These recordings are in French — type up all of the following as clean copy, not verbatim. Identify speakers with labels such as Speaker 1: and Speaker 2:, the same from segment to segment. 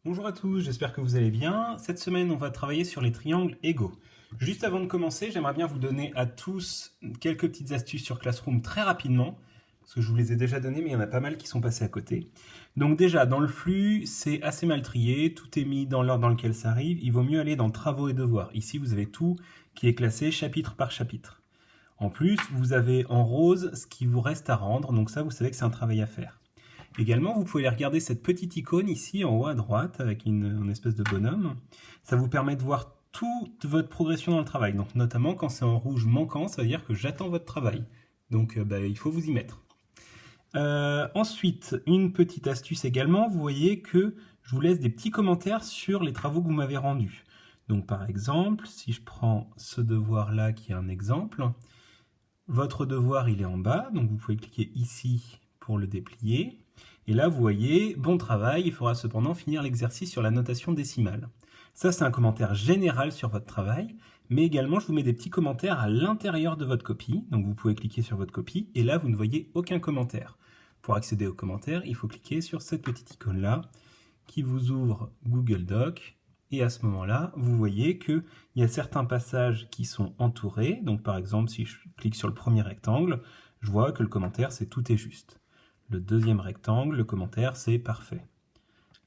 Speaker 1: Bonjour à tous, j'espère que vous allez bien. Cette semaine, on va travailler sur les triangles égaux. Juste avant de commencer, j'aimerais bien vous donner à tous quelques petites astuces sur Classroom très rapidement, parce que je vous les ai déjà données, mais il y en a pas mal qui sont passés à côté. Donc déjà, dans le flux, c'est assez mal trié, tout est mis dans l'ordre dans lequel ça arrive. Il vaut mieux aller dans Travaux et devoirs. Ici, vous avez tout qui est classé chapitre par chapitre. En plus, vous avez en rose ce qui vous reste à rendre, donc ça, vous savez que c'est un travail à faire. Également, vous pouvez regarder cette petite icône ici en haut à droite avec une espèce de bonhomme. Ça vous permet de voir toute votre progression dans le travail. Donc notamment quand c'est en rouge manquant, ça veut dire que j'attends votre travail. Donc il faut vous y mettre. Ensuite, une petite astuce également, vous voyez que je vous laisse des petits commentaires sur les travaux que vous m'avez rendus. Donc par exemple, si je prends ce devoir-là qui est un exemple, votre devoir il est en bas, donc vous pouvez cliquer ici pour le déplier. Et là, vous voyez, bon travail, il faudra cependant finir l'exercice sur la notation décimale. Ça, c'est un commentaire général sur votre travail, mais également, je vous mets des petits commentaires à l'intérieur de votre copie. Donc, vous pouvez cliquer sur votre copie, et là, vous ne voyez aucun commentaire. Pour accéder aux commentaires, il faut cliquer sur cette petite icône-là, qui vous ouvre Google Doc. Et à ce moment-là, vous voyez qu'il y a certains passages qui sont entourés. Donc, par exemple, si je clique sur le premier rectangle, je vois que le commentaire, c'est tout est juste. Le deuxième rectangle, le commentaire, c'est parfait.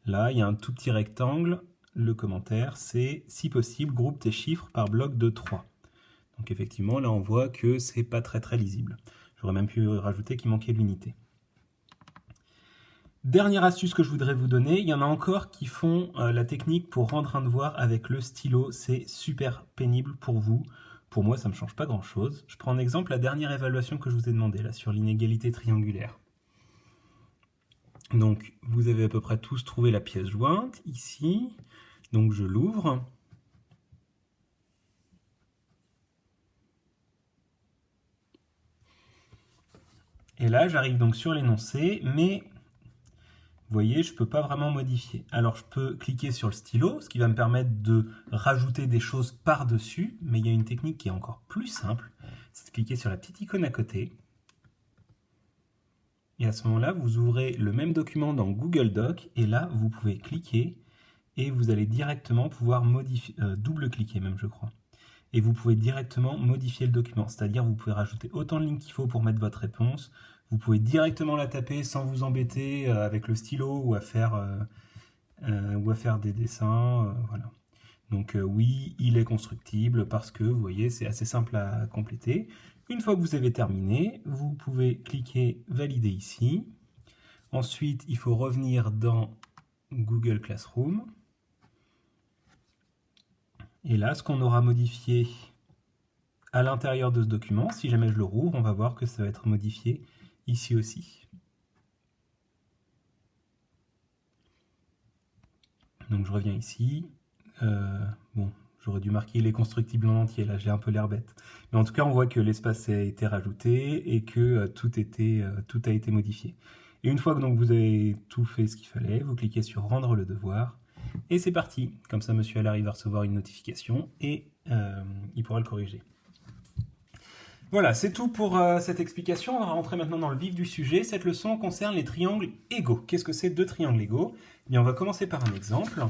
Speaker 1: Là, il y a un tout petit rectangle. Le commentaire, c'est si possible, groupe tes chiffres par bloc de 3. Donc effectivement, là, on voit que c'est pas très lisible. J'aurais même pu rajouter qu'il manquait de l'unité. Dernière astuce que je voudrais vous donner, il y en a encore qui font la technique pour rendre un devoir avec le stylo. C'est super pénible pour vous. Pour moi, ça ne me change pas grand-chose. Je prends en exemple la dernière évaluation que je vous ai demandé, là, sur l'inégalité triangulaire. Donc, vous avez à peu près tous trouvé la pièce jointe, ici. Donc, je l'ouvre. Et là, j'arrive donc sur l'énoncé, mais vous voyez, je ne peux pas vraiment modifier. Alors, je peux cliquer sur le stylo, ce qui va me permettre de rajouter des choses par-dessus, mais il y a une technique qui est encore plus simple, c'est de cliquer sur la petite icône à côté. Et à ce moment-là, vous ouvrez le même document dans Google Doc, et là, vous pouvez cliquer, et vous allez directement pouvoir modifier, double-cliquer même, je crois. Et vous pouvez directement modifier le document, c'est-à-dire vous pouvez rajouter autant de lignes qu'il faut pour mettre votre réponse, vous pouvez directement la taper sans vous embêter avec le stylo ou à faire des dessins. Voilà. Donc oui, il est constructible parce que, vous voyez, c'est assez simple à compléter. Une fois que vous avez terminé, vous pouvez cliquer Valider ici. Ensuite, il faut revenir dans Google Classroom. Et là, ce qu'on aura modifié à l'intérieur de ce document, si jamais je le rouvre, on va voir que ça va être modifié ici aussi. Donc je reviens ici. Bon, j'aurais dû marquer il est constructible en entier, là j'ai un peu l'air bête. Mais en tout cas, on voit que l'espace a été rajouté et que tout a été modifié. Et une fois que donc, vous avez tout fait ce qu'il fallait, vous cliquez sur Rendre le devoir. Et c'est parti. Comme ça, monsieur Allard va recevoir une notification et il pourra le corriger. Voilà, c'est tout pour cette explication. On va rentrer maintenant dans le vif du sujet. Cette leçon concerne les triangles égaux. Qu'est-ce que c'est deux triangles égaux? Eh bien, on va commencer par un exemple.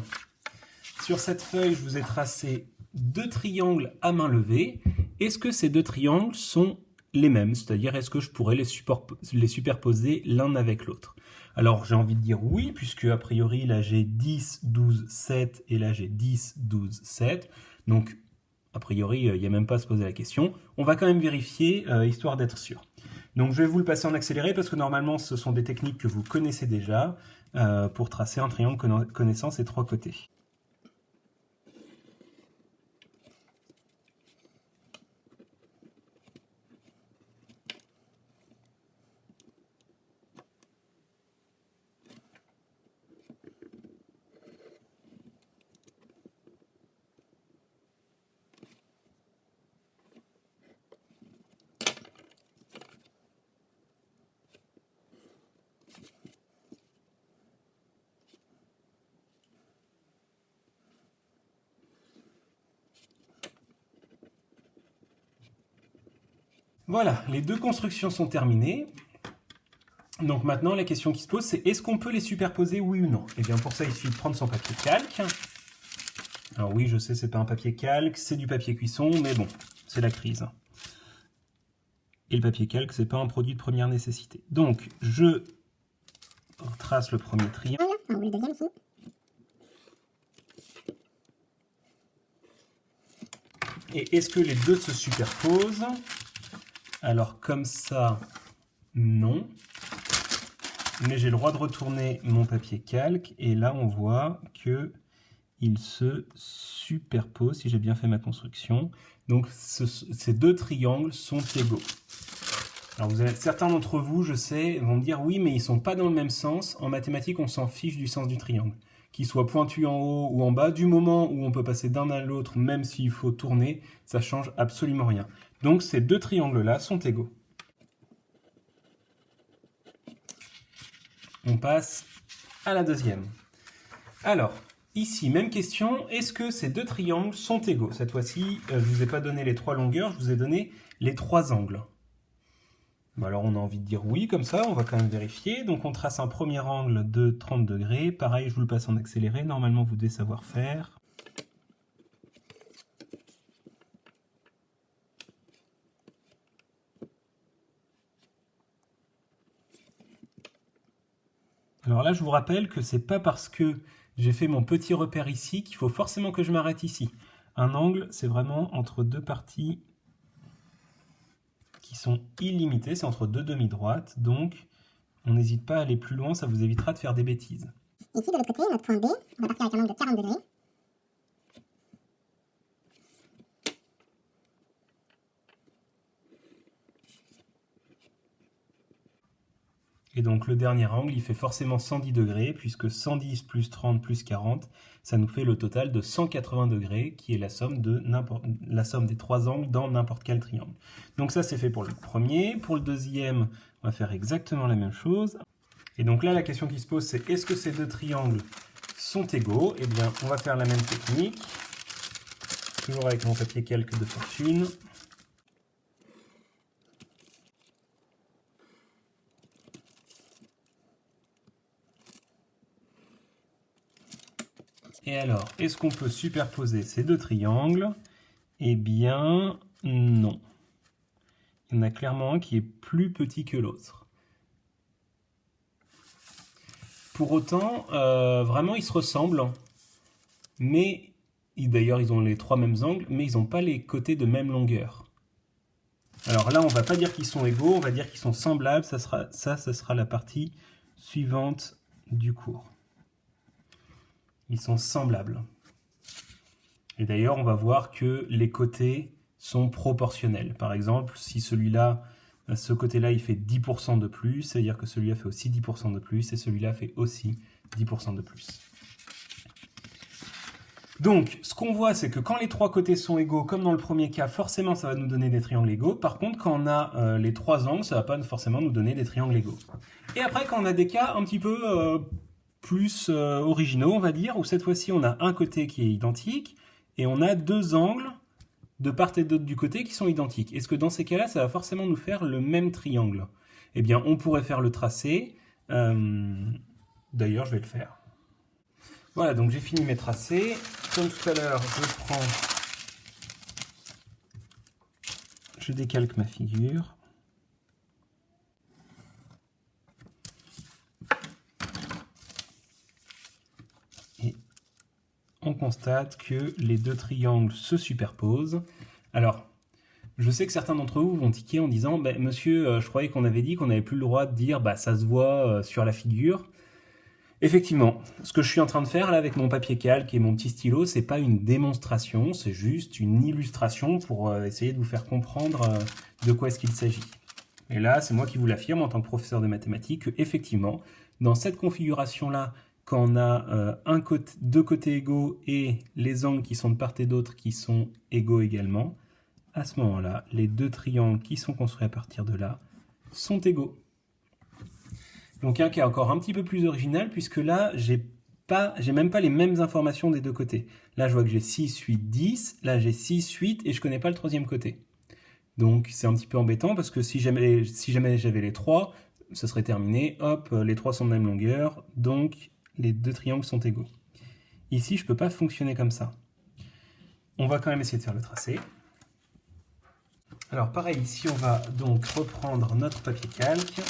Speaker 1: Sur cette feuille, je vous ai tracé deux triangles à main levée. Est-ce que ces deux triangles sont les mêmes? C'est-à-dire, est-ce que je pourrais les superposer l'un avec l'autre? Alors, j'ai envie de dire oui, puisque a priori, là, j'ai 10, 12, 7, et là, j'ai 10, 12, 7. Donc, a priori, il n'y a même pas à se poser la question. On va quand même vérifier, histoire d'être sûr. Donc je vais vous le passer en accéléré parce que normalement ce sont des techniques que vous connaissez déjà pour tracer un triangle connaissant ses trois côtés. Voilà, les deux constructions sont terminées. Donc maintenant, la question qui se pose, c'est est-ce qu'on peut les superposer, oui ou non? Et bien pour ça, il suffit de prendre son papier calque. Alors oui, je sais, c'est pas un papier calque, c'est du papier cuisson, mais bon, c'est la crise. Et le papier calque, c'est pas un produit de première nécessité. Donc, je trace le premier triangle.
Speaker 2: Le deuxième ici.
Speaker 1: Et est-ce que les deux se superposent? Alors comme ça, non. Mais j'ai le droit de retourner mon papier calque. Et là, on voit que il se superpose, si j'ai bien fait ma construction. Donc ces deux triangles sont égaux. Alors certains d'entre vous, je sais, vont me dire oui, mais ils ne sont pas dans le même sens. En mathématiques, on s'en fiche du sens du triangle. Qu'il soit pointu en haut ou en bas, du moment où on peut passer d'un à l'autre, même s'il faut tourner, ça change absolument rien. Donc ces deux triangles-là sont égaux. On passe à la deuxième. Alors, ici, même question, est-ce que ces deux triangles sont égaux? Cette fois-ci, je ne vous ai pas donné les trois longueurs, je vous ai donné les trois angles. Bon, alors on a envie de dire oui, comme ça, on va quand même vérifier. Donc on trace un premier angle de 30 degrés. Pareil, je vous le passe en accéléré, normalement vous devez savoir faire. Alors là, je vous rappelle que c'est pas parce que j'ai fait mon petit repère ici qu'il faut forcément que je m'arrête ici. Un angle, c'est vraiment entre deux parties qui sont illimitées, c'est entre deux demi-droites, donc on n'hésite pas à aller plus loin, ça vous évitera de faire des bêtises.
Speaker 2: Ici, de l'autre côté, notre point B, on va partir avec un angle de 40 degrés.
Speaker 1: Et donc le dernier angle, il fait forcément 110 degrés, puisque 110 plus 30 plus 40, ça nous fait le total de 180 degrés, qui est la somme des trois angles dans n'importe quel triangle. Donc ça, c'est fait pour le premier. Pour le deuxième, on va faire exactement la même chose. Et donc là, la question qui se pose, c'est est-ce que ces deux triangles sont égaux? Eh bien, on va faire la même technique, toujours avec mon papier calque de fortune. Et alors, est-ce qu'on peut superposer ces deux triangles? Eh bien, non. Il y en a clairement un qui est plus petit que l'autre. Pour autant, vraiment, ils se ressemblent. Mais, d'ailleurs, ils ont les trois mêmes angles, mais ils n'ont pas les côtés de même longueur. Alors là, on ne va pas dire qu'ils sont égaux, on va dire qu'ils sont semblables. Ça sera la partie suivante du cours. Ils sont semblables. Et d'ailleurs, on va voir que les côtés sont proportionnels. Par exemple, si ce côté-là, il fait 10% de plus, c'est-à-dire que celui-là fait aussi 10% de plus, et celui-là fait aussi 10% de plus. Donc, ce qu'on voit, c'est que quand les trois côtés sont égaux, comme dans le premier cas, forcément, ça va nous donner des triangles égaux. Par contre, quand on a les trois angles, ça ne va pas forcément nous donner des triangles égaux. Et après, quand on a des cas un petit peu plus originaux, on va dire, où cette fois-ci, on a un côté qui est identique, et on a deux angles de part et d'autre du côté qui sont identiques. Est-ce que dans ces cas-là, ça va forcément nous faire le même triangle? Eh bien, on pourrait faire le tracé. D'ailleurs, je vais le faire. Voilà, donc j'ai fini mes tracés. Comme tout à l'heure, je décalque ma figure. Et on constate que les deux triangles se superposent. Alors, je sais que certains d'entre vous vont tiquer en disant « Monsieur, je croyais qu'on avait dit qu'on n'avait plus le droit de dire « ça se voit sur la figure ». Effectivement, ce que je suis en train de faire là avec mon papier calque et mon petit stylo, c'est pas une démonstration, c'est juste une illustration pour essayer de vous faire comprendre de quoi est-ce qu'il s'agit. Et là, c'est moi qui vous l'affirme en tant que professeur de mathématiques que effectivement, dans cette configuration-là, quand on a deux côtés égaux et les angles qui sont de part et d'autre qui sont égaux également, à ce moment-là, les deux triangles qui sont construits à partir de là sont égaux. Donc un cas encore un petit peu plus original, puisque là, j'ai même pas les mêmes informations des deux côtés. Là, je vois que j'ai 6, 8, 10. Là, j'ai 6, 8 et je connais pas le troisième côté. Donc c'est un petit peu embêtant parce que si jamais j'avais les trois, ce serait terminé. Hop, les trois sont de même longueur, donc les deux triangles sont égaux. Ici, je ne peux pas fonctionner comme ça. On va quand même essayer de faire le tracé. Alors pareil, ici on va donc reprendre notre papier calque,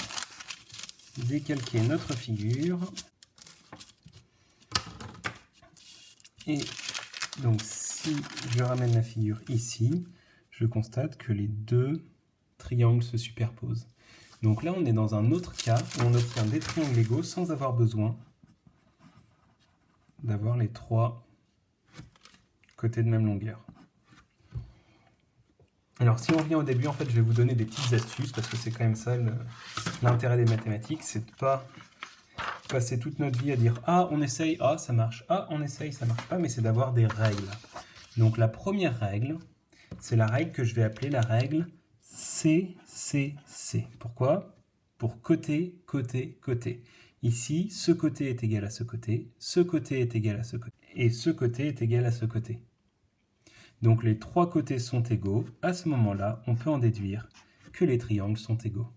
Speaker 1: décalquer notre figure. Et donc si je ramène la figure ici, je constate que les deux triangles se superposent. Donc là on est dans un autre cas où on obtient des triangles égaux sans avoir besoin d'avoir les trois côtés de même longueur. Alors si on revient au début, en fait je vais vous donner des petites astuces parce que c'est quand même ça l'intérêt des mathématiques, c'est de ne pas passer toute notre vie à dire « Ah, on essaye, ah, ça marche, ah, on essaye, ça marche pas », mais c'est d'avoir des règles. Donc la première règle, c'est la règle que je vais appeler la règle CCC. Pourquoi? Pour côté, côté, côté. Ici, ce côté est égal à ce côté est égal à ce côté, et ce côté est égal à ce côté. Donc les trois côtés sont égaux. À ce moment-là, on peut en déduire que les triangles sont égaux.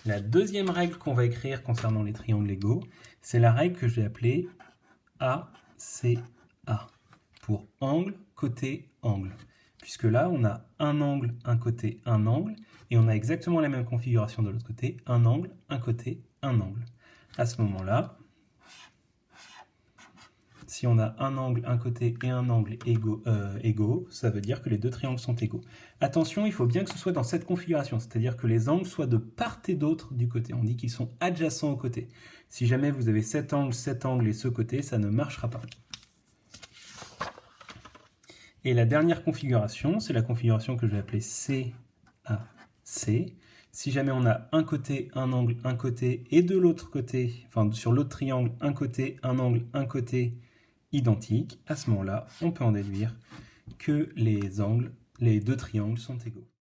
Speaker 1: La deuxième règle qu'on va écrire concernant les triangles égaux, c'est la règle que je vais appeler ACA, pour angle, côté, angle. Puisque là, on a un angle, un côté, un angle, et on a exactement la même configuration de l'autre côté, un angle, un côté, un angle. À ce moment-là, si on a un angle, un côté et un angle égaux, ça veut dire que les deux triangles sont égaux. Attention, il faut bien que ce soit dans cette configuration, c'est-à-dire que les angles soient de part et d'autre du côté. On dit qu'ils sont adjacents au côté. Si jamais vous avez cet angle et ce côté, ça ne marchera pas. Et la dernière configuration, c'est la configuration que je vais appeler CAC. Si jamais on a un côté, un angle, un côté, et de l'autre côté, enfin sur l'autre triangle, un côté, un angle, un côté, identiques, à ce moment-là, on peut en déduire que les deux triangles sont égaux.